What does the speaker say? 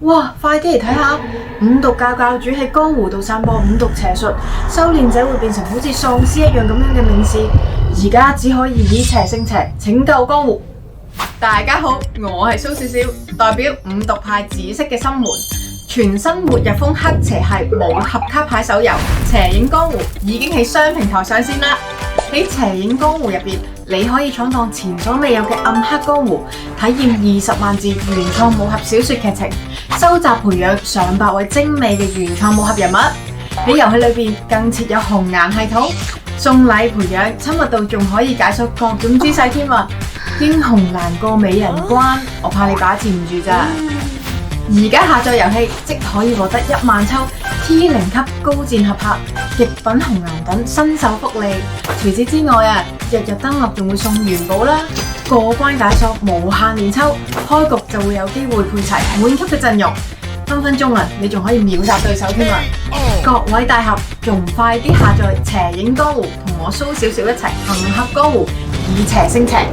哇！快啲嚟睇下，五毒教教主喺江湖度散播五毒邪術，修煉者會變成好似喪屍一樣咁樣嘅命事，而家只可以以邪勝邪，拯救江湖。大家好，我係蘇少少，代表五毒派紫色嘅心門，全新末日風黑邪系武俠卡牌手遊《邪影江湖》已經喺雙平台上線啦！喺《邪影江湖》入邊，你可以闖蕩前所未有嘅暗黑江湖，體驗20萬字原創武俠小說劇情，收集培養上百位精美嘅原創武俠人物。喺遊戲裏邊更設有紅顏系統，送禮培養，親密度仲可以解鎖各種姿勢添啊！英雄難過美人關，我怕你把持唔住咋。而家下載遊戲即可以獲得1萬抽 T0 級高戰俠拍、極品紅顏等新手福利。除此之外啊，日日登錄仲會送元寶啦，過關解鎖無限連抽，開局就會有機會配齊滿級嘅陣容，分分鐘啊，你仲可以秒殺對手添啊！各位大俠，仲快啲下載邪影江湖，同我蘇少少一齊行俠江湖，以邪勝邪。